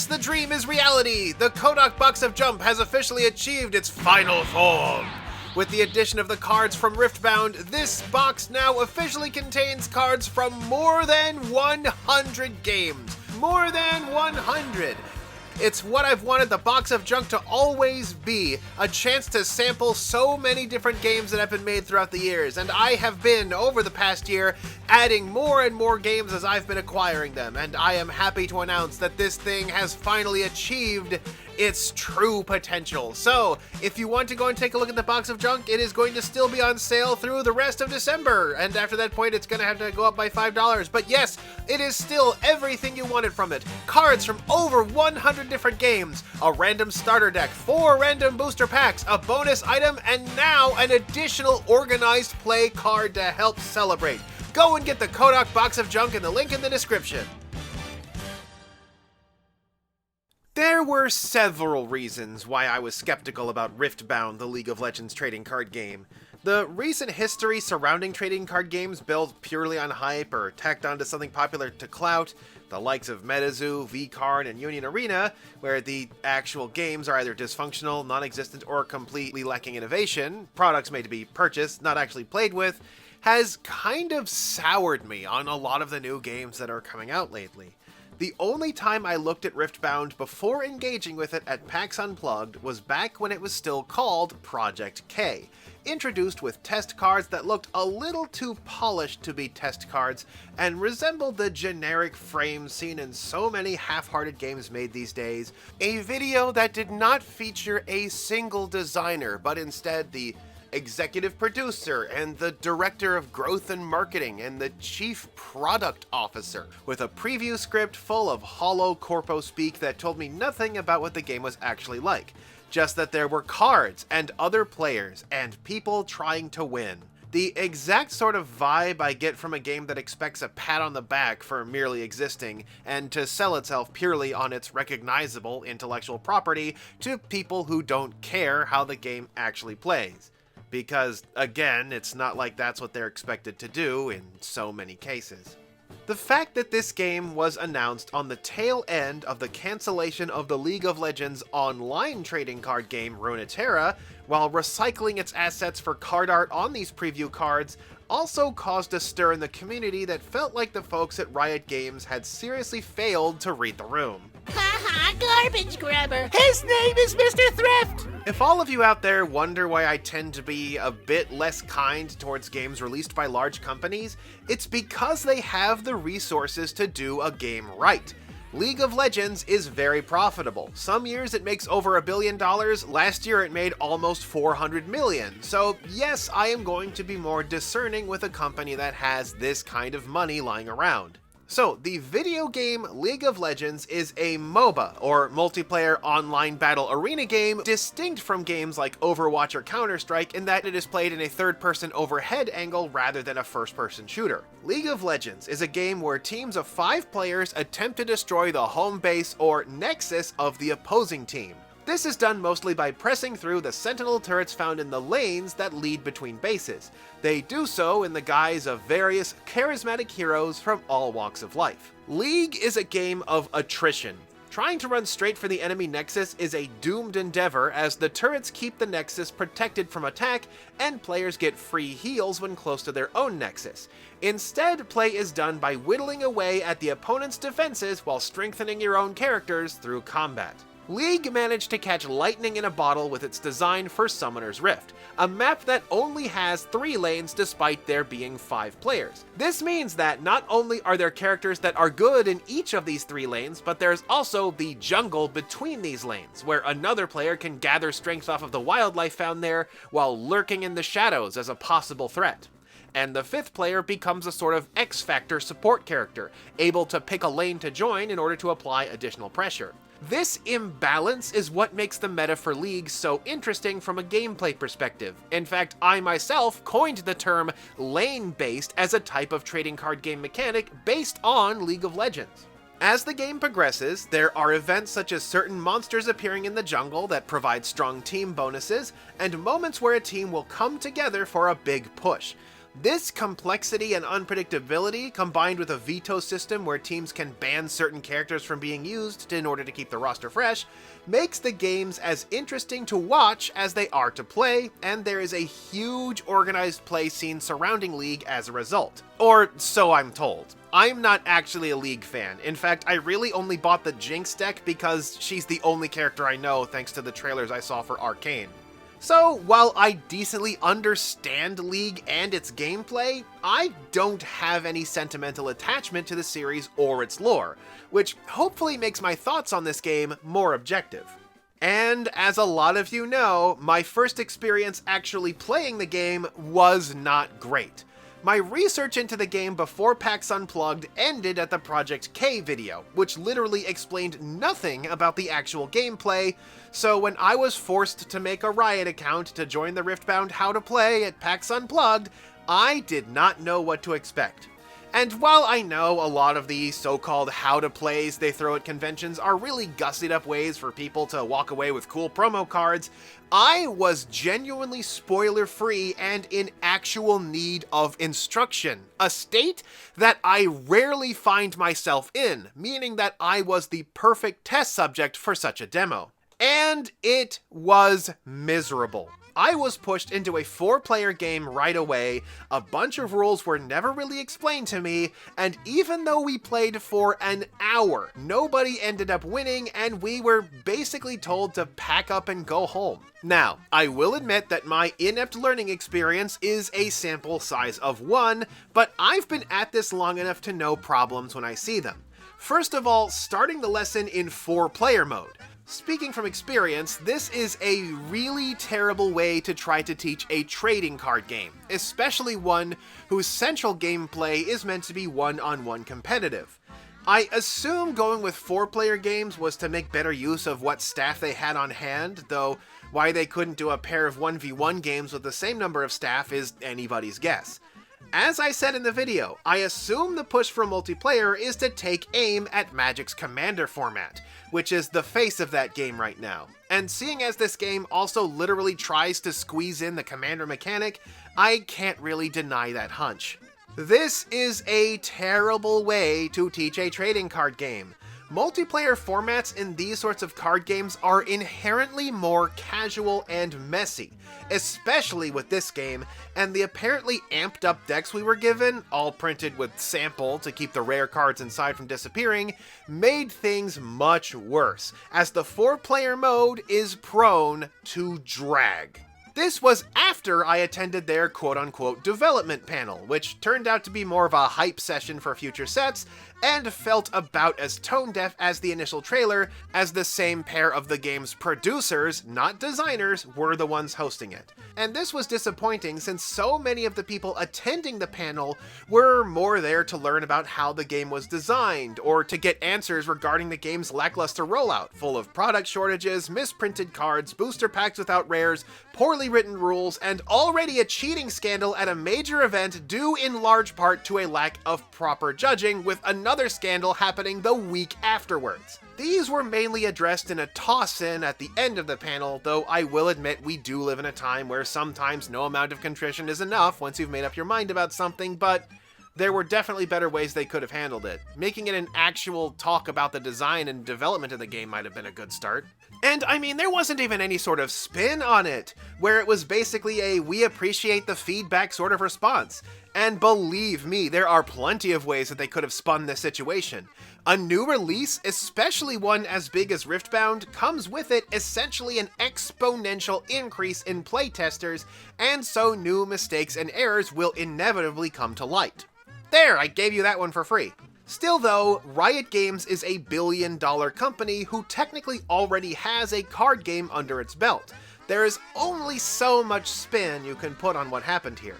Alas, the dream is reality! The Kohdok box of Jump has officially achieved its final form! With the addition of the cards from Riftbound, this box now officially contains cards from more than 100 games. More than 100! It's what I've wanted the box of junk to always be, a chance to sample so many different games that have been made throughout the years, and I have been, over the past year, adding more and more games as I've been acquiring them, and I am happy to announce that this thing has finally achieved its true potential. So, if you want to go and take a look at the box of junk, it is going to still be on sale through the rest of December, and after that point it's going to have to go up by $5. But yes, it is still everything you wanted from it. Cards from over 100 different games, a random starter deck, 4 random booster packs, a bonus item, and now an additional organized play card to help celebrate. Go and get the Kohdok box of junk in the link in the description. There were several reasons why I was skeptical about Riftbound, the League of Legends trading card game. The recent history surrounding trading card games built purely on hype or tacked onto something popular to clout, the likes of MetaZoo, VCard, and Union Arena, where the actual games are either dysfunctional, non-existent, or completely lacking innovation, products made to be purchased, not actually played with, has kind of soured me on a lot of the new games that are coming out lately. The only time I looked at Riftbound before engaging with it at PAX Unplugged was back when it was still called Project K, introduced with test cards that looked a little too polished to be test cards and resembled the generic frames seen in so many half-hearted games made these days, a video that did not feature a single designer, but instead the executive producer and the director of growth and marketing and the chief product officer, with a preview script full of hollow corpo speak that told me nothing about what the game was actually like, just that there were cards and other players and people trying to win. The exact sort of vibe I get from a game that expects a pat on the back for merely existing and to sell itself purely on its recognizable intellectual property to people who don't care how the game actually plays. Because, again, it's not like that's what they're expected to do in so many cases. The fact that this game was announced on the tail end of the cancellation of the League of Legends online trading card game Runeterra, while recycling its assets for card art on these preview cards, also caused a stir in the community that felt like the folks at Riot Games had seriously failed to read the room. Haha, garbage grabber! His name is Mr. Thrift! If all of you out there wonder why I tend to be a bit less kind towards games released by large companies, it's because they have the resources to do a game right. League of Legends is very profitable. Some years it makes over $1 billion, last year it made almost 400 million. So yes, I am going to be more discerning with a company that has this kind of money lying around. So, the video game League of Legends is a MOBA, or multiplayer online battle arena game, distinct from games like Overwatch or Counter-Strike in that it is played in a third-person overhead angle rather than a first-person shooter. League of Legends is a game where teams of 5 players attempt to destroy the home base or nexus of the opposing team. This is done mostly by pressing through the sentinel turrets found in the lanes that lead between bases. They do so in the guise of various charismatic heroes from all walks of life. League is a game of attrition. Trying to run straight for the enemy nexus is a doomed endeavor as the turrets keep the nexus protected from attack and players get free heals when close to their own nexus. Instead, play is done by whittling away at the opponent's defenses while strengthening your own characters through combat. League managed to catch lightning in a bottle with its design for Summoner's Rift, a map that only has 3 lanes despite there being 5 players. This means that not only are there characters that are good in each of these 3 lanes, but there's also the jungle between these lanes, where another player can gather strength off of the wildlife found there while lurking in the shadows as a possible threat. And the 5th player becomes a sort of X-Factor support character, able to pick a lane to join in order to apply additional pressure. This imbalance is what makes the meta for League so interesting from a gameplay perspective. In fact, I myself coined the term lane-based as a type of trading card game mechanic based on League of Legends. As the game progresses, there are events such as certain monsters appearing in the jungle that provide strong team bonuses, and moments where a team will come together for a big push. This complexity and unpredictability, combined with a veto system where teams can ban certain characters from being used in order to keep the roster fresh, makes the games as interesting to watch as they are to play, and there is a huge organized play scene surrounding League as a result. Or so I'm told. I'm not actually a League fan. In fact, I really only bought the Jinx deck because she's the only character I know thanks to the trailers I saw for Arcane. So, while I decently understand League and its gameplay, I don't have any sentimental attachment to the series or its lore, which hopefully makes my thoughts on this game more objective. And as a lot of you know, my first experience actually playing the game was not great. My research into the game before PAX Unplugged ended at the Project K video, which literally explained nothing about the actual gameplay, so when I was forced to make a Riot account to join the Riftbound How to Play at PAX Unplugged, I did not know what to expect. And while I know a lot of the so-called how-to-plays they throw at conventions are really gussied up ways for people to walk away with cool promo cards, I was genuinely spoiler-free and in actual need of instruction, a state that I rarely find myself in, meaning that I was the perfect test subject for such a demo. And it was miserable. I was pushed into a 4-player game right away, a bunch of rules were never really explained to me, and even though we played for an hour, nobody ended up winning and we were basically told to pack up and go home. Now, I will admit that my inept learning experience is a sample size of 1, but I've been at this long enough to know problems when I see them. First of all, starting the lesson in 4-player mode. Speaking from experience, this is a really terrible way to try to teach a trading card game, especially one whose central gameplay is meant to be one-on-one competitive. I assume going with 4-player games was to make better use of what staff they had on hand, though why they couldn't do a pair of 1v1 games with the same number of staff is anybody's guess. As I said in the video, I assume the push for multiplayer is to take aim at Magic's Commander format, which is the face of that game right now. And seeing as this game also literally tries to squeeze in the Commander mechanic, I can't really deny that hunch. This is a terrible way to teach a trading card game. Multiplayer formats in these sorts of card games are inherently more casual and messy, especially with this game, and the apparently amped up decks we were given, all printed with sample to keep the rare cards inside from disappearing, made things much worse, as the 4-player mode is prone to drag. This was after I attended their quote-unquote development panel, which turned out to be more of a hype session for future sets, and felt about as tone-deaf as the initial trailer, as the same pair of the game's producers, not designers, were the ones hosting it. And this was disappointing since so many of the people attending the panel were more there to learn about how the game was designed, or to get answers regarding the game's lackluster rollout, full of product shortages, misprinted cards, booster packs without rares, poorly written rules, and already a cheating scandal at a major event due in large part to a lack of proper judging, with another scandal happening the week afterwards. These were mainly addressed in a toss-in at the end of the panel, though I will admit we do live in a time where sometimes no amount of contrition is enough once you've made up your mind about something, but there were definitely better ways they could have handled it. Making it an actual talk about the design and development of the game might have been a good start. And I mean, there wasn't even any sort of spin on it, where it was basically a we appreciate the feedback sort of response. And believe me, there are plenty of ways that they could have spun this situation. A new release, especially one as big as Riftbound, comes with it essentially an exponential increase in playtesters, and so new mistakes and errors will inevitably come to light. There, I gave you that one for free. Still though, Riot Games is a billion-dollar company who technically already has a card game under its belt. There is only so much spin you can put on what happened here.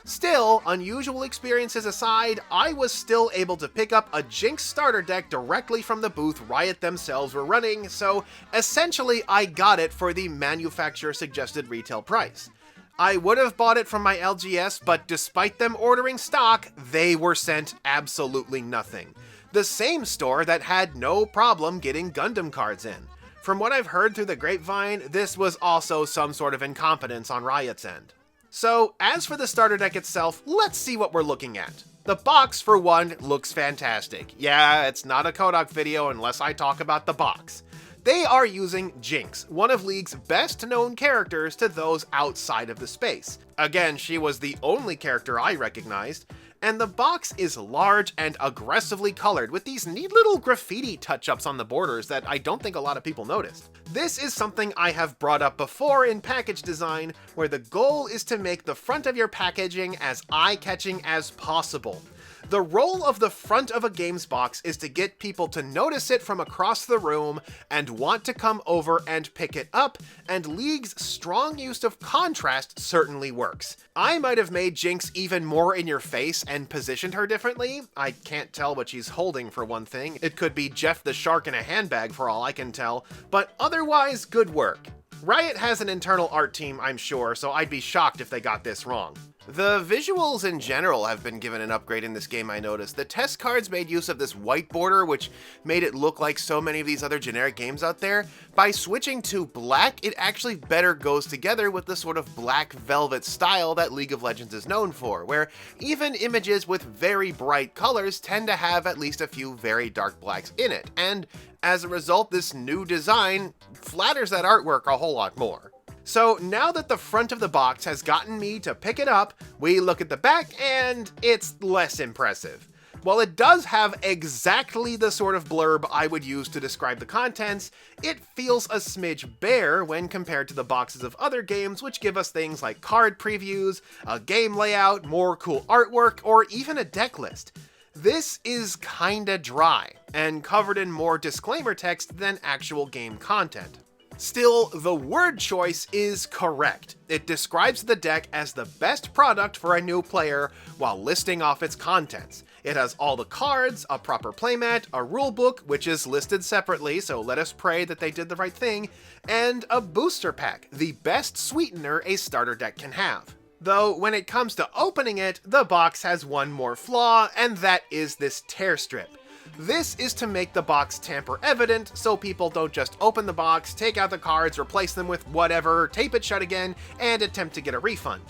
Still, unusual experiences aside, I was still able to pick up a Jinx starter deck directly from the booth Riot themselves were running, so essentially I got it for the manufacturer suggested retail price. I would have bought it from my LGS, but despite them ordering stock, they were sent absolutely nothing. The same store that had no problem getting Gundam cards in. From what I've heard through the grapevine, this was also some sort of incompetence on Riot's end. So as for the starter deck itself, let's see what we're looking at. The box, for one, looks fantastic. Yeah, it's not a Kohdok video unless I talk about the box. They are using Jinx, one of League's best known characters to those outside of the space. Again, she was the only character I recognized, and the box is large and aggressively colored with these neat little graffiti touch-ups on the borders that I don't think a lot of people noticed. This is something I have brought up before in package design, where the goal is to make the front of your packaging as eye-catching as possible. The role of the front of a games box is to get people to notice it from across the room and want to come over and pick it up, and League's strong use of contrast certainly works. I might have made Jinx even more in your face and positioned her differently. I can't tell what she's holding for one thing. It could be Jeff the Shark in a handbag for all I can tell, but otherwise good work. Riot has an internal art team, I'm sure, so I'd be shocked if they got this wrong. The visuals in general have been given an upgrade in this game, I noticed. The test cards made use of this white border, which made it look like so many of these other generic games out there. By switching to black, it actually better goes together with the sort of black velvet style that League of Legends is known for, where even images with very bright colors tend to have at least a few very dark blacks in it, and as a result, this new design flatters that artwork a whole lot more. So now that the front of the box has gotten me to pick it up, we look at the back and it's less impressive. While it does have exactly the sort of blurb I would use to describe the contents, it feels a smidge bare when compared to the boxes of other games, which give us things like card previews, a game layout, more cool artwork, or even a deck list. This is kinda dry, and covered in more disclaimer text than actual game content. Still, the word choice is correct. It describes the deck as the best product for a new player while listing off its contents. It has all the cards, a proper playmat, a rulebook, which is listed separately, so let us pray that they did the right thing, and a booster pack, the best sweetener a starter deck can have. Though, when it comes to opening it, the box has one more flaw, and that is this tear strip. This is to make the box tamper evident, so people don't just open the box, take out the cards, replace them with whatever, tape it shut again, and attempt to get a refund.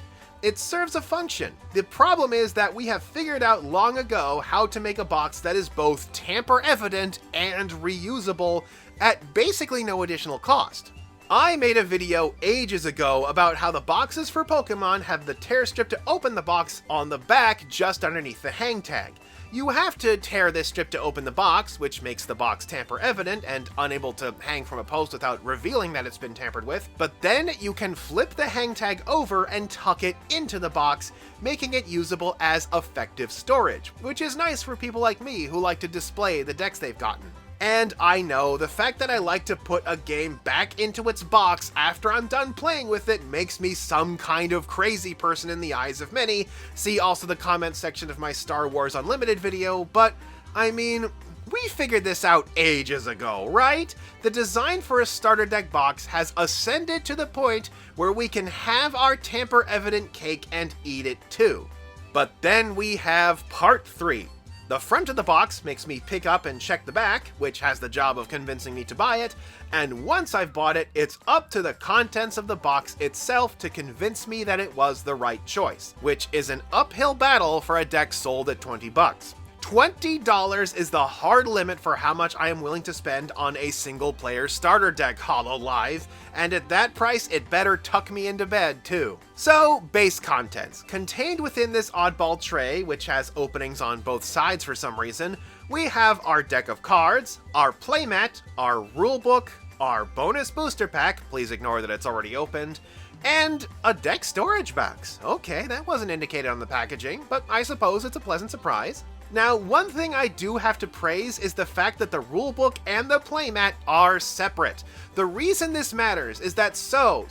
It serves a function. The problem is that we have figured out long ago how to make a box that is both tamper evident and reusable at basically no additional cost. I made a video ages ago about how the boxes for Pokemon have the tear strip to open the box on the back just underneath the hang tag. You have to tear this strip to open the box, which makes the box tamper evident and unable to hang from a post without revealing that it's been tampered with, but then you can flip the hang tag over and tuck it into the box, making it usable as effective storage, which is nice for people like me who like to display the decks they've gotten. And I know, the fact that I like to put a game back into its box after I'm done playing with it makes me some kind of crazy person in the eyes of many. See also the comment section of my Star Wars Unlimited video, but I mean, we figured this out ages ago, right? The design for a starter deck box has ascended to the point where we can have our tamper-evident cake and eat it too. But then we have part 3. The front of the box makes me pick up and check the back, which has the job of convincing me to buy it, and once I've bought it, it's up to the contents of the box itself to convince me that it was the right choice, which is an uphill battle for a deck sold at $20. $20 is the hard limit for how much I am willing to spend on a single-player starter deck HoloLive, and at that price, it better tuck me into bed, too. So, base contents. Contained within this oddball tray, which has openings on both sides for some reason, we have our deck of cards, our playmat, our rulebook, our bonus booster pack, please ignore that it's already opened, and a deck storage box. Okay, that wasn't indicated on the packaging, but I suppose it's a pleasant surprise. Now, one thing I do have to praise is the fact that the rulebook and the playmat are separate. The reason this matters is that so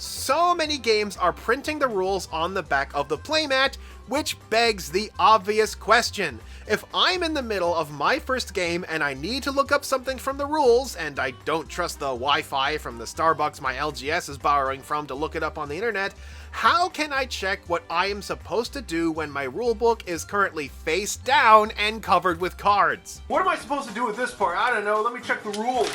many games are printing the rules on the back of the playmat, which begs the obvious question. If I'm in the middle of my first game and I need to look up something from the rules, and I don't trust the Wi-Fi from the Starbucks my LGS is borrowing from to look it up on the internet, how can I check what I am supposed to do when my rulebook is currently face down and covered with cards? What am I supposed to do with this part? I don't know. Let me check the rules.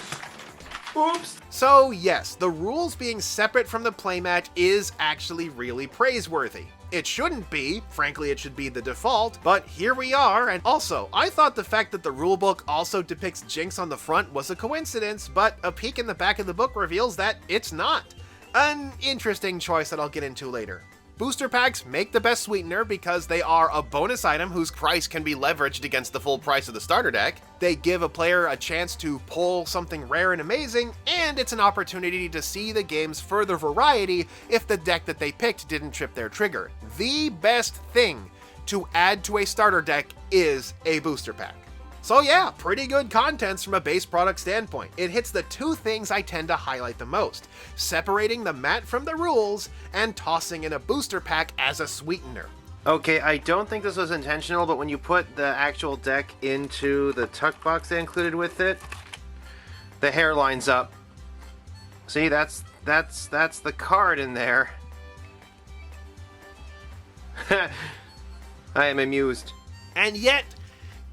Oops. So yes, the rules being separate from the playmat is actually really praiseworthy. It shouldn't be, frankly it should be the default, but here we are. And also, I thought the fact that the rulebook also depicts Jinx on the front was a coincidence, but a peek in the back of the book reveals that it's not. An interesting choice that I'll get into later. Booster packs make the best sweetener because they are a bonus item whose price can be leveraged against the full price of the starter deck. They give a player a chance to pull something rare and amazing, and it's an opportunity to see the game's further variety if the deck that they picked didn't trip their trigger. The best thing to add to a starter deck is a booster pack. So yeah, pretty good contents from a base product standpoint. It hits the two things I tend to highlight the most: separating the mat from the rules and tossing in a booster pack as a sweetener. Okay, I don't think this was intentional, but when you put the actual deck into the tuck box they included with it, the hair lines up. See, that's the card in there. I am amused. And yet,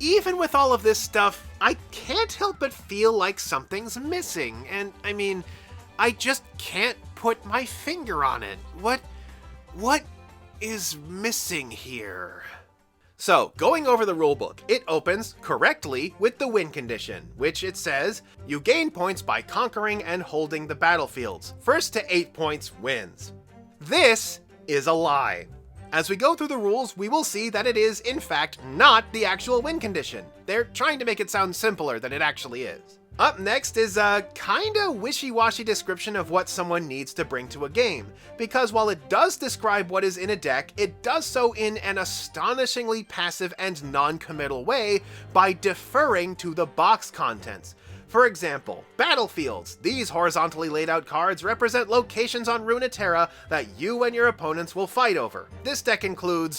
even with all of this stuff, I can't help but feel like something's missing, and I mean, I just can't put my finger on it. What is missing here? So, going over the rulebook, it opens correctly with the win condition, which it says, you gain points by conquering and holding the battlefields. First to 8 points wins. This is a lie. As we go through the rules, we will see that it is, in fact, not the actual win condition. They're trying to make it sound simpler than it actually is. Up next is a kinda wishy-washy description of what someone needs to bring to a game, because while it does describe what is in a deck, it does so in an astonishingly passive and non-committal way by deferring to the box contents. For example, battlefields. These horizontally laid out cards represent locations on Runeterra that you and your opponents will fight over. This deck include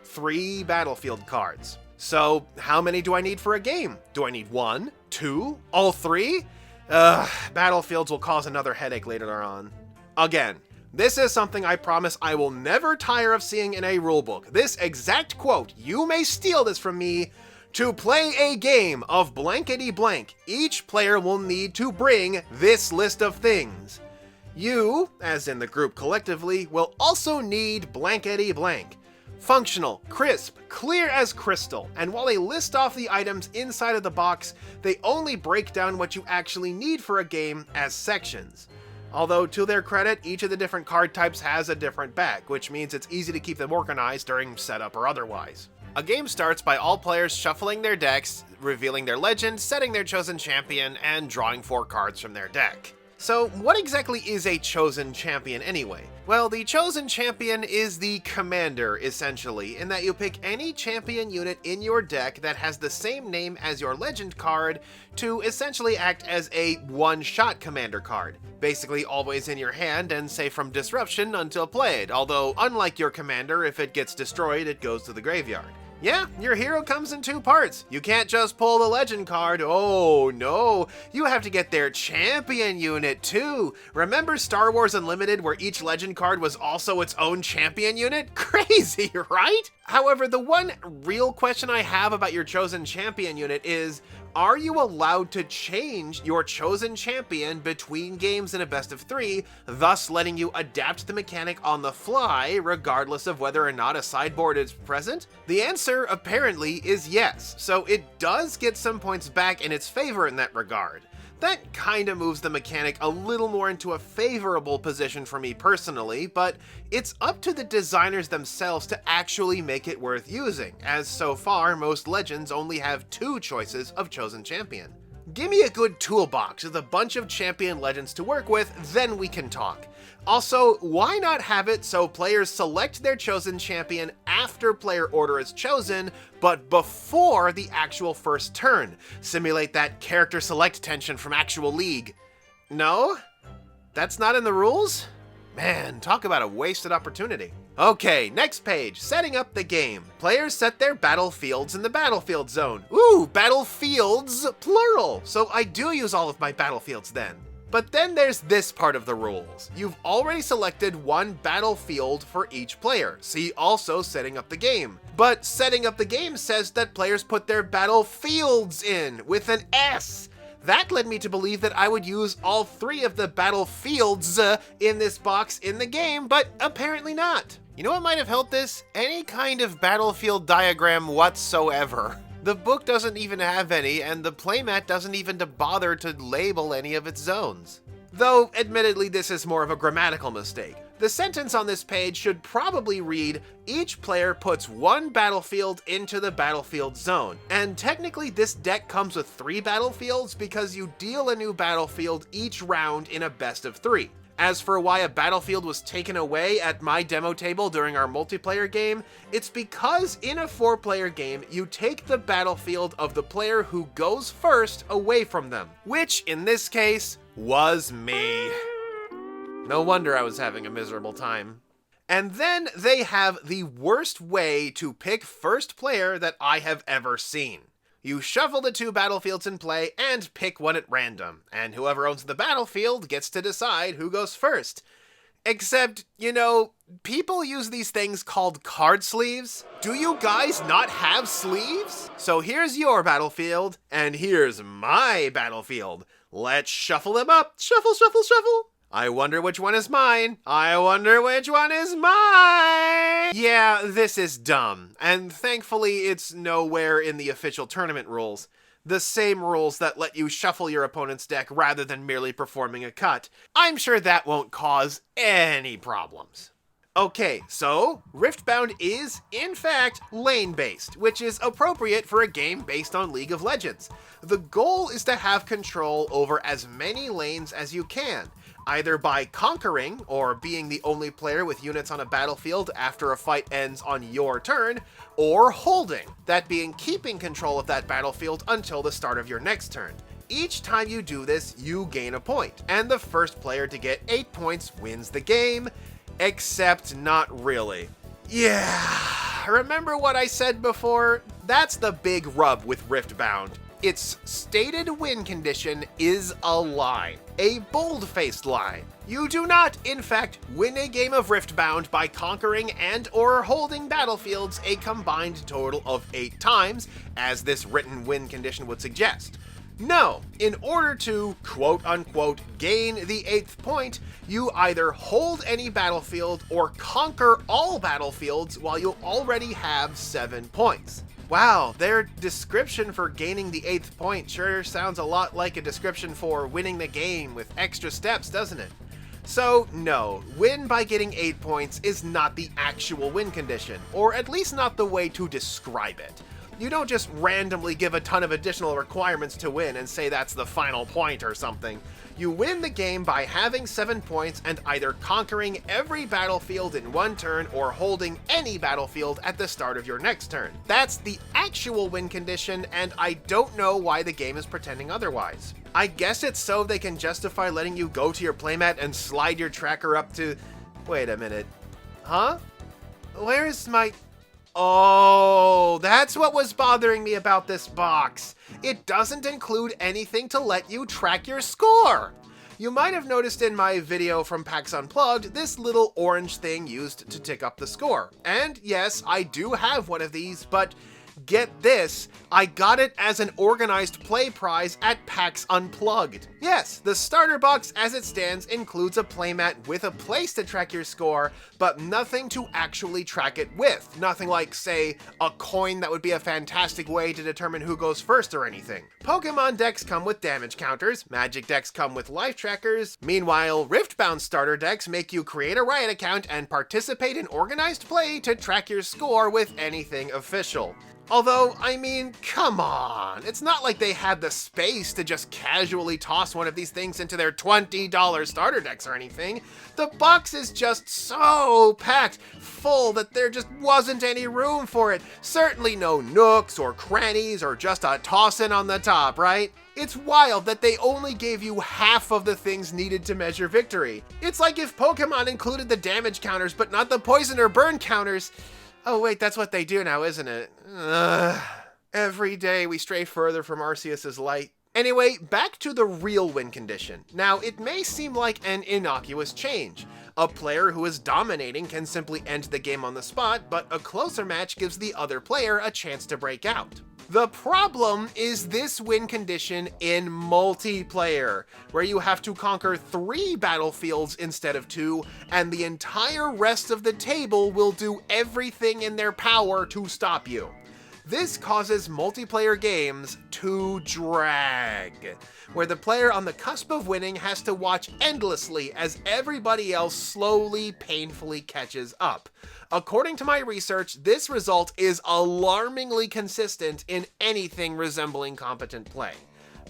3 battlefield cards. So, how many do I need for a game? Do I need 1? 2? All 3? Battlefields will cause another headache later on. Again, this is something I promise I will never tire of seeing in a rulebook. This exact quote, you may steal this from me: to play a game of blankety blank, each player will need to bring this list of things. You, as in the group collectively, will also need blankety blank. Functional, crisp, clear as crystal, and while they list off the items inside of the box, they only break down what you actually need for a game as sections. Although, to their credit, each of the different card types has a different back, which means it's easy to keep them organized during setup or otherwise. A game starts by all players shuffling their decks, revealing their legend, setting their chosen champion, and drawing 4 cards from their deck. So, what exactly is a chosen champion anyway? Well, the chosen champion is the commander, essentially, in that you pick any champion unit in your deck that has the same name as your legend card to essentially act as a one-shot commander card. Basically always in your hand and safe from disruption until played, although unlike your commander, if it gets destroyed, it goes to the graveyard. Yeah, your hero comes in 2 parts. You can't just pull the legend card. Oh no, you have to get their champion unit too. Remember Star Wars Unlimited, where each legend card was also its own champion unit? Crazy, right? However, the one real question I have about your chosen champion unit is, are you allowed to change your chosen champion between games in a best of 3, thus letting you adapt the mechanic on the fly, regardless of whether or not a sideboard is present? The answer apparently is yes, so it does get some points back in its favor in that regard. That kinda moves the mechanic a little more into a favorable position for me personally, but it's up to the designers themselves to actually make it worth using, as so far most legends only have 2 choices of chosen champion. Give me a good toolbox with a bunch of champion legends to work with, then we can talk. Also, why not have it so players select their chosen champion after player order is chosen, but before the actual first turn? Simulate that character select tension from actual League. No? That's not in the rules? Man, talk about a wasted opportunity. Okay, next page, setting up the game. Players set their battlefields in the battlefield zone. Ooh, battlefields, plural. So I do use all of my battlefields then. But then there's this part of the rules. You've already selected 1 battlefield for each player. See also setting up the game. But setting up the game says that players put their battlefields in with an S. That led me to believe that I would use all 3 of the battlefields in this box in the game, but apparently not. You know what might have helped this? Any kind of battlefield diagram whatsoever. The book doesn't even have any, and the playmat doesn't even bother to label any of its zones. Though, admittedly, this is more of a grammatical mistake. The sentence on this page should probably read, each player puts 1 battlefield into the battlefield zone. And technically this deck comes with 3 battlefields because you deal a new battlefield each round in a best of 3. As for why a battlefield was taken away at my demo table during our multiplayer game, it's because in a 4-player game, you take the battlefield of the player who goes first away from them, which in this case was me. No wonder I was having a miserable time. And then they have the worst way to pick first player that I have ever seen. You shuffle the 2 battlefields in play and pick one at random, and whoever owns the battlefield gets to decide who goes first. Except, you know, people use these things called card sleeves. Do you guys not have sleeves? So here's your battlefield, and here's my battlefield. Let's shuffle them up. Shuffle, shuffle, shuffle. I wonder which one is mine. I wonder which one is mine. Yeah, this is dumb. And thankfully, it's nowhere in the official tournament rules. The same rules that let you shuffle your opponent's deck rather than merely performing a cut. I'm sure that won't cause any problems. Okay, so Riftbound is, in fact, lane-based, which is appropriate for a game based on League of Legends. The goal is to have control over as many lanes as you can, either by conquering, or being the only player with units on a battlefield after a fight ends on your turn, or holding, that being keeping control of that battlefield until the start of your next turn. Each time you do this, you gain a point, and the first player to get 8 points wins the game, except not really. Yeah, remember what I said before? That's the big rub with Riftbound. Its stated win condition is a line, a bold-faced line. You do not, in fact, win a game of Riftbound by conquering and or holding battlefields a combined total of 8 times, as this written win condition would suggest. No, in order to, quote-unquote, gain the 8th point, you either hold any battlefield or conquer all battlefields while you already have 7 points. Wow, their description for gaining the 8th point sure sounds a lot like a description for winning the game with extra steps, doesn't it? So, no, win by getting 8 points is not the actual win condition, or at least not the way to describe it. You don't just randomly give a ton of additional requirements to win and say that's the final point or something. You win the game by having 7 points and either conquering every battlefield in one turn or holding any battlefield at the start of your next turn. That's the actual win condition, and I don't know why the game is pretending otherwise. I guess it's so they can justify letting you go to your playmat and slide your tracker up to... Wait a minute. Huh? Where's my... Oh, that's what was bothering me about this box. It doesn't include anything to let you track your score. You might have noticed in my video from PAX Unplugged this little orange thing used to tick up the score. And yes, I do have one of these, but get this, I got it as an organized play prize at PAX Unplugged. Yes, the starter box as it stands includes a playmat with a place to track your score, but nothing to actually track it with. Nothing like, say, a coin that would be a fantastic way to determine who goes first or anything. Pokemon decks come with damage counters, Magic decks come with life trackers. Meanwhile, Riftbound starter decks make you create a Riot account and participate in organized play to track your score with anything official. Although, I mean, come on, it's not like they had the space to just casually toss one of these things into their $20 starter decks or anything. The box is just so packed full that there just wasn't any room for it. Certainly no nooks or crannies or just a toss-in on the top, right? It's wild that they only gave you half of the things needed to measure victory. It's like if Pokemon included the damage counters but not the poison or burn counters. Oh wait, that's what they do now, isn't it? Every day we stray further from Arceus's light. Anyway, back to the real win condition. Now, it may seem like an innocuous change. A player who is dominating can simply end the game on the spot, but a closer match gives the other player a chance to break out. The problem is this win condition in multiplayer, where you have to conquer 3 battlefields instead of 2, and the entire rest of the table will do everything in their power to stop you. This causes multiplayer games to drag, where the player on the cusp of winning has to watch endlessly as everybody else slowly, painfully catches up. According to my research, this result is alarmingly consistent in anything resembling competent play.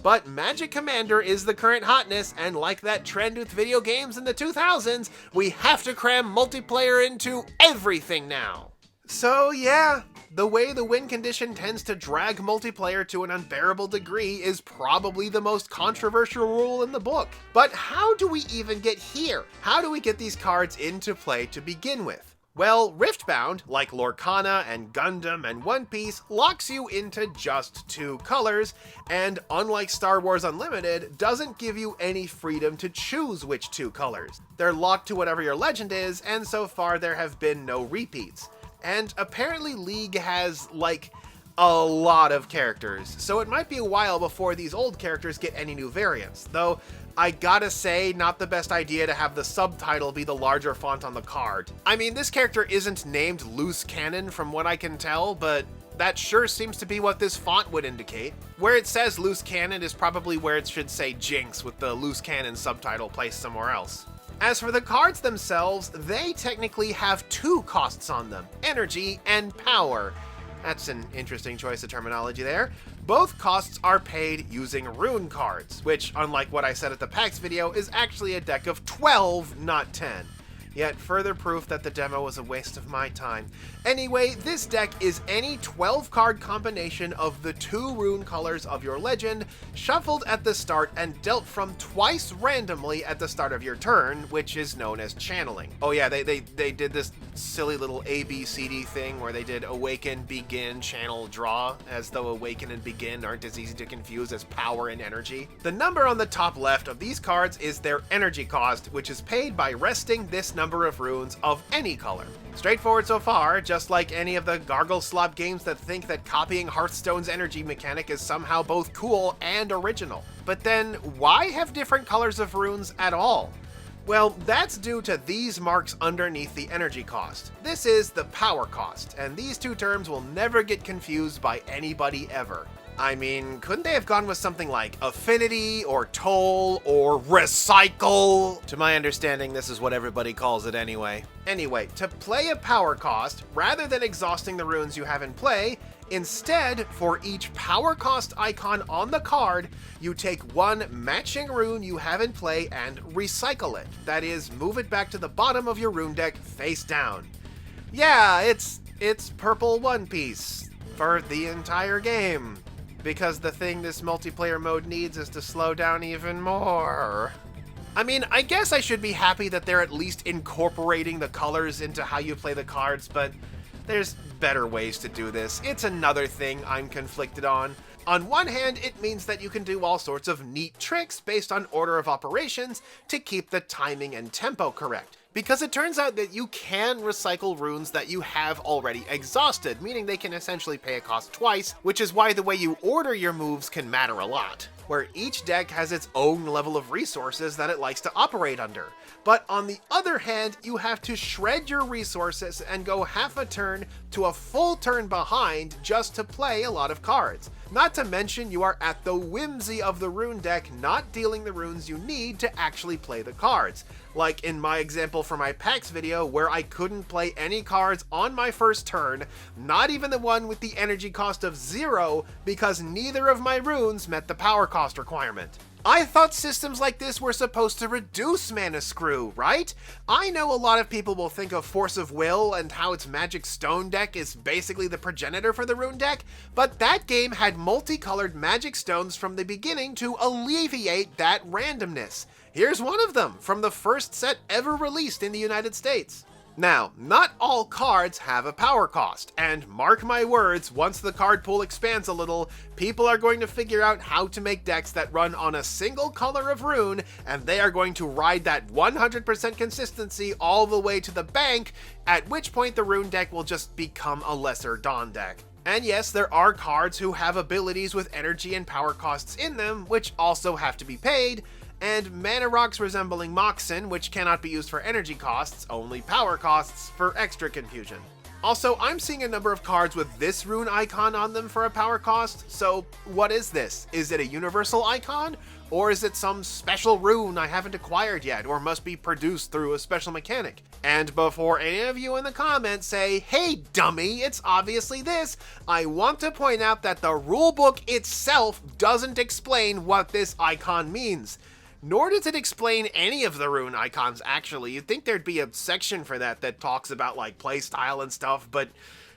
But Magic Commander is the current hotness, and like that trend with video games in the 2000s, we have to cram multiplayer into everything now. So yeah, the way the win condition tends to drag multiplayer to an unbearable degree is probably the most controversial rule in the book. But how do we even get here? How do we get these cards into play to begin with? Well, Riftbound, like Lorcana and Gundam and One Piece, locks you into just 2 colors, and unlike Star Wars Unlimited, doesn't give you any freedom to choose which 2 colors. They're locked to whatever your legend is, and so far there have been no repeats. And apparently League has, like, a lot of characters, so it might be a while before these old characters get any new variants, though I gotta say, not the best idea to have the subtitle be the larger font on the card. I mean, this character isn't named Loose Cannon from what I can tell, but that sure seems to be what this font would indicate. Where it says Loose Cannon is probably where it should say Jinx with the Loose Cannon subtitle placed somewhere else. As for the cards themselves, they technically have 2 costs on them, energy and power. That's an interesting choice of terminology there. Both costs are paid using rune cards, which, unlike what I said at the PAX video, is actually a deck of 12, not 10. Yet further proof that the demo was a waste of my time. Anyway, this deck is any 12-card combination of the 2 rune colors of your legend, shuffled at the start and dealt from twice randomly at the start of your turn, which is known as channeling. Oh yeah, they did this silly little ABCD thing where they did awaken, begin, channel, draw, as though awaken and begin aren't as easy to confuse as power and energy. The number on the top left of these cards is their energy cost, which is paid by resting this number of runes of any color. Straightforward so far, just like any of the Gargle Slop games that think that copying Hearthstone's energy mechanic is somehow both cool and original. But then, why have different colors of runes at all? Well, that's due to these marks underneath the energy cost. This is the power cost, and these 2 terms will never get confused by anybody ever. I mean, couldn't they have gone with something like affinity, or toll, or recycle? To my understanding, this is what everybody calls it anyway. Anyway, to play a power cost, rather than exhausting the runes you have in play, instead, for each power cost icon on the card, you take 1 matching rune you have in play and recycle it. That is, move it back to the bottom of your rune deck face down. Yeah, it's purple One Piece for the entire game. Because the thing this multiplayer mode needs is to slow down even more. I mean, I guess I should be happy that they're at least incorporating the colors into how you play the cards, but there's better ways to do this. It's another thing I'm conflicted on. On one hand, it means that you can do all sorts of neat tricks based on order of operations to keep the timing and tempo correct. Because it turns out that you can recycle runes that you have already exhausted, meaning they can essentially pay a cost twice, which is why the way you order your moves can matter a lot, where each deck has its own level of resources that it likes to operate under. But on the other hand, you have to shred your resources and go half a turn to a full turn behind just to play a lot of cards. Not to mention you are at the whimsy of the rune deck not dealing the runes you need to actually play the cards. Like in my example for my PAX video where I couldn't play any cards on my first turn, not even the one with the energy cost of 0, because neither of my runes met the power cost requirement. I thought systems like this were supposed to reduce mana screw, right? I know a lot of people will think of Force of Will and how its Magic Stone deck is basically the progenitor for the Rune deck, but that game had multicolored Magic Stones from the beginning to alleviate that randomness. Here's one of them from the first set ever released in the United States. Now, not all cards have a power cost, and mark my words, once the card pool expands a little, people are going to figure out how to make decks that run on a single color of rune, and they are going to ride that 100% consistency all the way to the bank, at which point the rune deck will just become a lesser Dawn deck. And yes, there are cards who have abilities with energy and power costs in them, which also have to be paid, and mana rocks resembling Moxen, which cannot be used for energy costs, only power costs for extra confusion. Also, I'm seeing a number of cards with this rune icon on them for a power cost, so what is this? Is it a universal icon? Or is it some special rune I haven't acquired yet, or must be produced through a special mechanic? And before any of you in the comments say, hey dummy, it's obviously this, I want to point out that the rulebook itself doesn't explain what this icon means. Nor does it explain any of the rune icons, actually. You'd think there'd be a section for that talks about, like, playstyle and stuff, but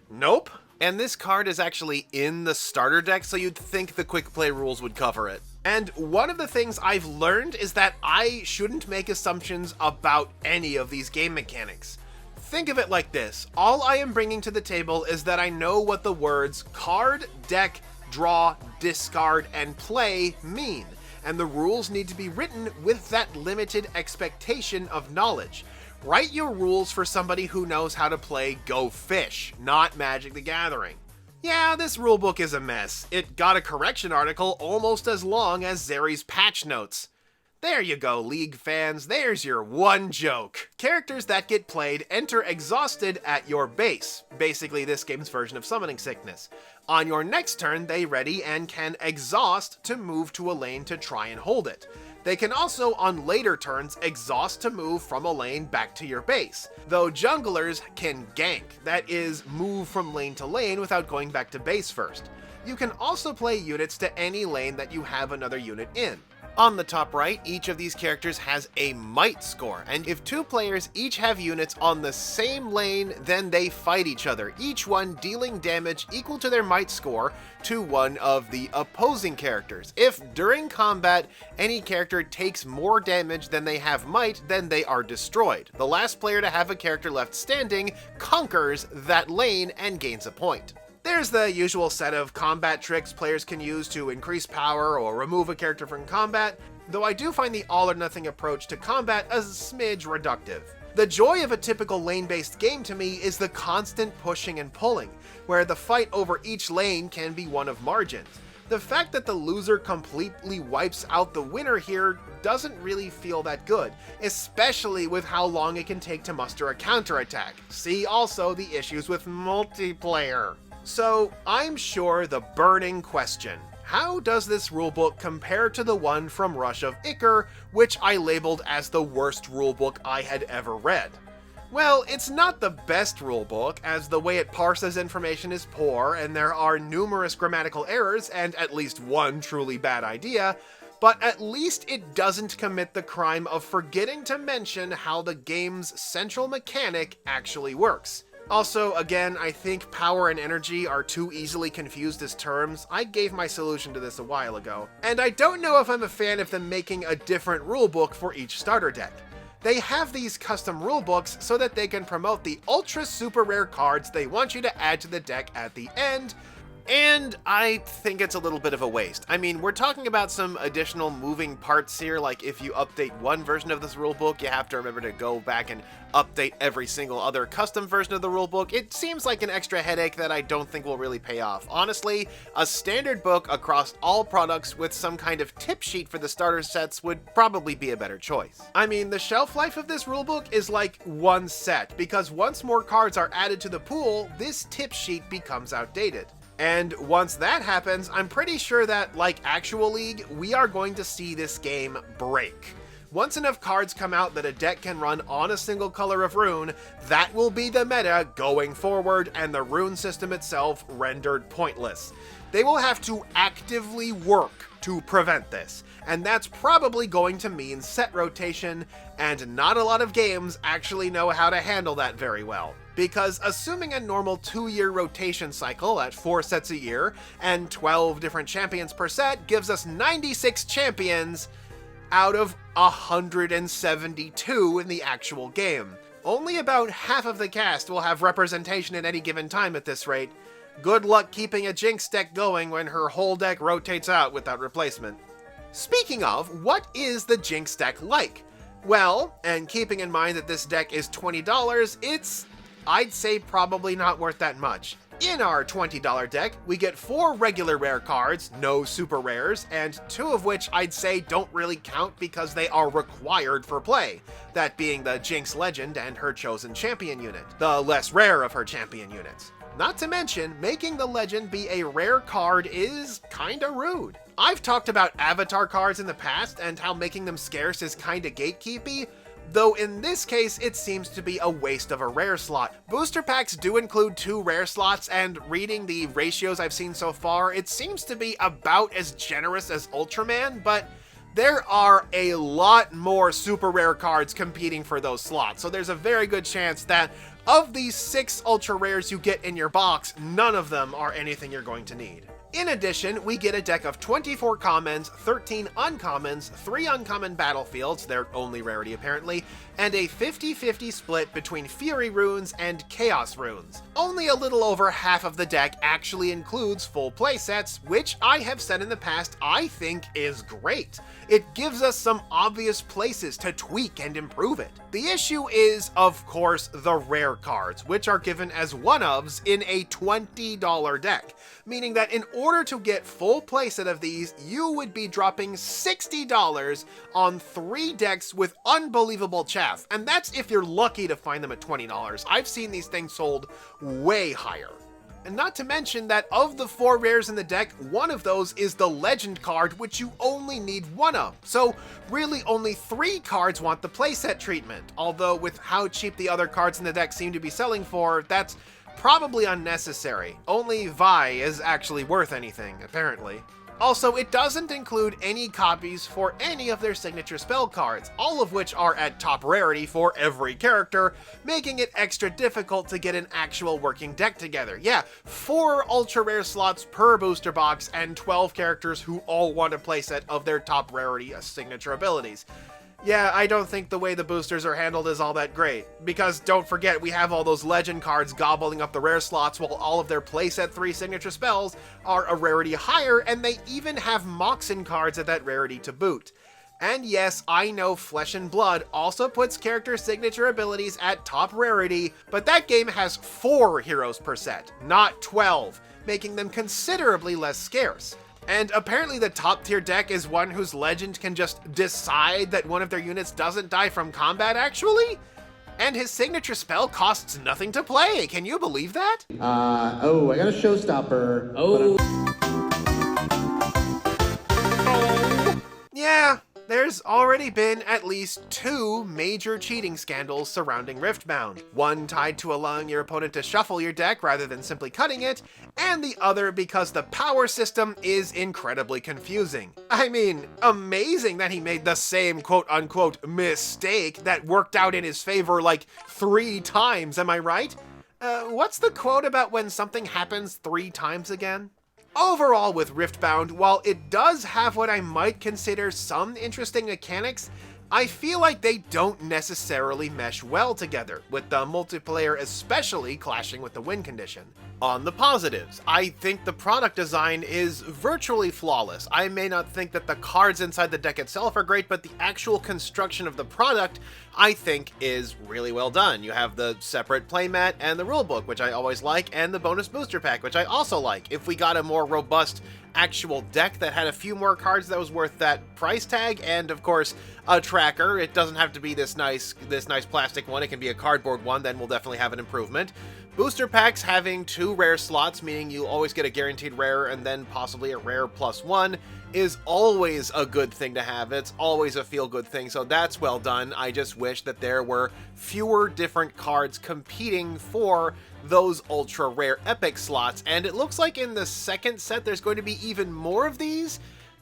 nope. And this card is actually in the starter deck, so you'd think the quick play rules would cover it. And one of the things I've learned is that I shouldn't make assumptions about any of these game mechanics. Think of it like this. All I am bringing to the table is that I know what the words card, deck, draw, discard, and play mean. And the rules need to be written with that limited expectation of knowledge. Write your rules for somebody who knows how to play Go Fish, not Magic the Gathering. Yeah, this rulebook is a mess. It got a correction article almost as long as Zeri's patch notes. There you go, League fans, there's your one joke. Characters that get played enter exhausted at your base, basically this game's version of Summoning Sickness. On your next turn, they ready and can exhaust to move to a lane to try and hold it. They can also, on later turns, exhaust to move from a lane back to your base, though junglers can gank, that is, move from lane to lane without going back to base first. You can also play units to any lane that you have another unit in. On the top right, each of these characters has a might score, and if two players each have units on the same lane, then they fight each other, each one dealing damage equal to their might score to one of the opposing characters. If during combat, any character takes more damage than they have might, then they are destroyed. The last player to have a character left standing conquers that lane and gains a point. There's the usual set of combat tricks players can use to increase power or remove a character from combat, though I do find the all-or-nothing approach to combat a smidge reductive. The joy of a typical lane-based game to me is the constant pushing and pulling, where the fight over each lane can be one of margins. The fact that the loser completely wipes out the winner here doesn't really feel that good, especially with how long it can take to muster a counterattack. See also the issues with multiplayer. So, I'm sure the burning question, how does this rulebook compare to the one from Rush of Ichor, which I labeled as the worst rulebook I had ever read? Well, it's not the best rulebook, as the way it parses information is poor and there are numerous grammatical errors and at least one truly bad idea, but at least it doesn't commit the crime of forgetting to mention how the game's central mechanic actually works. Also, again, I think power and energy are too easily confused as terms. I gave my solution to this a while ago. And I don't know if I'm a fan of them making a different rulebook for each starter deck. They have these custom rulebooks so that they can promote the ultra super rare cards they want you to add to the deck at the end, and I think it's a little bit of a waste. I mean, we're talking about some additional moving parts here, like if you update one version of this rulebook, you have to remember to go back and update every single other custom version of the rulebook. It seems like an extra headache that I don't think will really pay off. Honestly, a standard book across all products with some kind of tip sheet for the starter sets would probably be a better choice. I mean, the shelf life of this rulebook is like one set, because once more cards are added to the pool, this tip sheet becomes outdated. And once that happens, I'm pretty sure that, like actual League, we are going to see this game break. Once enough cards come out that a deck can run on a single color of rune, that will be the meta going forward and the rune system itself rendered pointless. They will have to actively work to prevent this, and that's probably going to mean set rotation, and not a lot of games actually know how to handle that very well. Because assuming a normal 2-year rotation cycle at 4 sets a year and 12 different champions per set gives us 96 champions out of 172 in the actual game. Only about half of the cast will have representation at any given time at this rate. Good luck keeping a Jinx deck going when her whole deck rotates out without replacement. Speaking of, what is the Jinx deck like? Well, and keeping in mind that this deck is $20, it's, I'd say, probably not worth that much. In our $20 deck, we get 4 regular rare cards, no super rares, and 2 of which I'd say don't really count because they are required for play, that being the Jinx Legend and her chosen champion unit, the less rare of her champion units. Not to mention, making the Legend be a rare card is kinda rude. I've talked about avatar cards in the past and how making them scarce is kinda gatekeepy, though in this case it seems to be a waste of a rare slot. Booster packs do include 2 rare slots, and reading the ratios I've seen so far, it seems to be about as generous as Ultraman, but there are a lot more super rare cards competing for those slots, so there's a very good chance that of these 6 ultra rares you get in your box, none of them are anything you're going to need. In addition, we get a deck of 24 commons, 13 uncommons, 3 uncommon battlefields, their only rarity apparently, and a 50-50 split between Fury runes and Chaos runes. Only a little over half of the deck actually includes full playsets, which I have said in the past I think is great. It gives us some obvious places to tweak and improve it. The issue is, of course, the rare cards, which are given as one-ofs in a $20 deck, meaning that in order to get full playset of these, you would be dropping $60 on 3 decks with unbelievable chaff, and that's if you're lucky to find them at $20. I've seen these things sold way higher. And not to mention that of the 4 rares in the deck, one of those is the Legend card, which you only need 1 of. So really only 3 cards want the playset treatment, although with how cheap the other cards in the deck seem to be selling for, that's probably unnecessary. Only Vi is actually worth anything, apparently. Also, it doesn't include any copies for any of their signature spell cards, all of which are at top rarity for every character, making it extra difficult to get an actual working deck together. Yeah, 4 ultra rare slots per booster box and 12 characters who all want a playset of their top rarity signature abilities. Yeah, I don't think the way the boosters are handled is all that great, because don't forget we have all those Legend cards gobbling up the rare slots while all of their playset 3 signature spells are a rarity higher, and they even have Moxen cards at that rarity to boot. And yes, I know Flesh and Blood also puts character signature abilities at top rarity, but that game has 4 heroes per set, not 12, making them considerably less scarce. And apparently the top tier deck is one whose Legend can just decide that one of their units doesn't die from combat actually? And his signature spell costs nothing to play, can you believe that? I got a showstopper. Yeah, there's already been at least 2 major cheating scandals surrounding Riftbound. One tied to allowing your opponent to shuffle your deck rather than simply cutting it, and the other because the power system is incredibly confusing. I mean, amazing that he made the same quote-unquote mistake that worked out in his favor like 3 times, am I right? What's the quote about when something happens 3 times again? Overall with Riftbound, while it does have what I might consider some interesting mechanics, I feel like they don't necessarily mesh well together, with the multiplayer especially clashing with the win condition. On the positives, I think the product design is virtually flawless. I may not think that the cards inside the deck itself are great, but the actual construction of the product I think is really well done. You have the separate playmat and the rulebook, which I always like, and the bonus booster pack, which I also like. If we got a more robust actual deck that had a few more cards that was worth that price tag, and of course a tracker, it doesn't have to be this nice plastic one, it can be a cardboard one, then we'll definitely have an improvement. Booster packs having 2 rare slots, meaning you always get a guaranteed rare and then possibly a rare +1, is always a good thing to have. It's always a feel-good thing, so that's well done. I just wish that there were fewer different cards competing for those ultra rare epic slots, and it looks like in the second set there's going to be even more of these.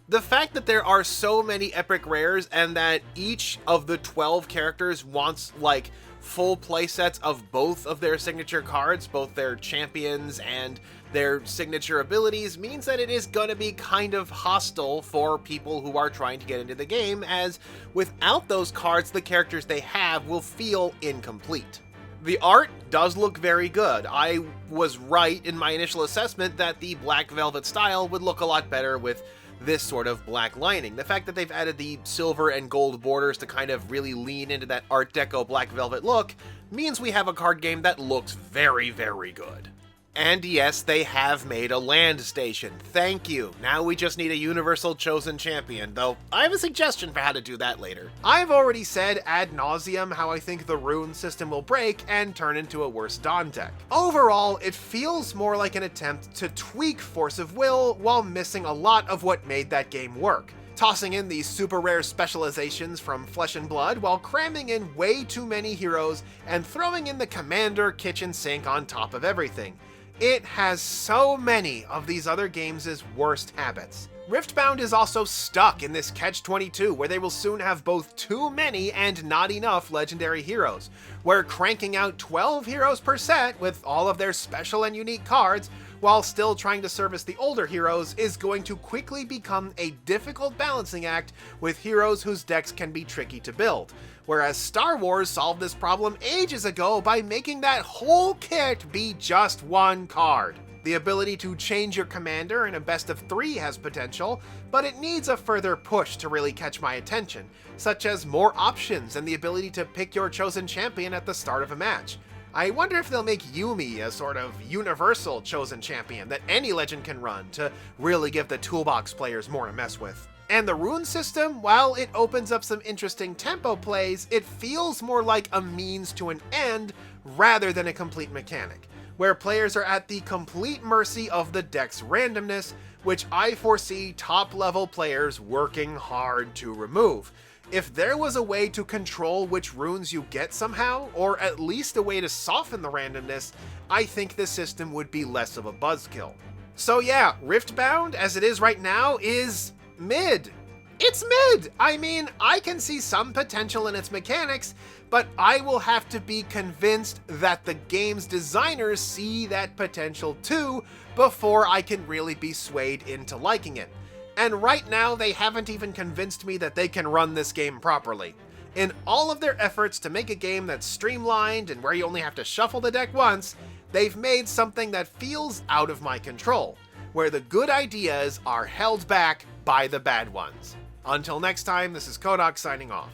The fact that there are so many epic rares and that each of the 12 characters wants like full playsets of both of their signature cards, both their champions and their signature abilities, means that it is going to be kind of hostile for people who are trying to get into the game, as without those cards, the characters they have will feel incomplete. The art does look very good. I was right in my initial assessment that the Black Velvet style would look a lot better with this sort of black lining. The fact that they've added the silver and gold borders to kind of really lean into that Art Deco Black Velvet look means we have a card game that looks very, very good. And yes, they have made a land station. Thank you. Now we just need a universal chosen champion, though I have a suggestion for how to do that later. I've already said ad nauseum how I think the rune system will break and turn into a worse Dawn deck. Overall, it feels more like an attempt to tweak Force of Will while missing a lot of what made that game work. Tossing in these super rare specializations from Flesh and Blood while cramming in way too many heroes and throwing in the commander kitchen sink on top of everything. It has so many of these other games' worst habits. Riftbound is also stuck in this catch-22 where they will soon have both too many and not enough legendary heroes, where cranking out 12 heroes per set with all of their special and unique cards while still trying to service the older heroes is going to quickly become a difficult balancing act with heroes whose decks can be tricky to build. Whereas Star Wars solved this problem ages ago by making that whole kit be just one card. The ability to change your commander in a best of 3 has potential, but it needs a further push to really catch my attention, such as more options and the ability to pick your chosen champion at the start of a match. I wonder if they'll make Yumi a sort of universal chosen champion that any legend can run to really give the toolbox players more to mess with. And the rune system, while it opens up some interesting tempo plays, it feels more like a means to an end rather than a complete mechanic, where players are at the complete mercy of the deck's randomness, which I foresee top-level players working hard to remove. If there was a way to control which runes you get somehow, or at least a way to soften the randomness, I think the system would be less of a buzzkill. So yeah, Riftbound, as it is right now, is mid. It's mid! I mean, I can see some potential in its mechanics, but I will have to be convinced that the game's designers see that potential too before I can really be swayed into liking it. And right now, they haven't even convinced me that they can run this game properly. In all of their efforts to make a game that's streamlined and where you only have to shuffle the deck once, they've made something that feels out of my control, where the good ideas are held back by the bad ones. Until next time, this is Kohdok signing off.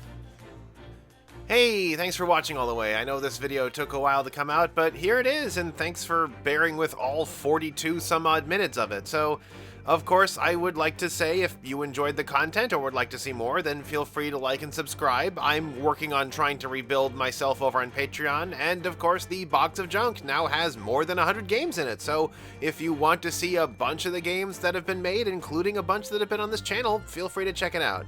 Hey, thanks for watching all the way. I know this video took a while to come out, but here it is, and thanks for bearing with all 42 some odd minutes of it. So, of course, I would like to say if you enjoyed the content or would like to see more, then feel free to like and subscribe. I'm working on trying to rebuild myself over on Patreon, and of course the Box of Junk now has more than 100 games in it, so if you want to see a bunch of the games that have been made, including a bunch that have been on this channel, feel free to check it out.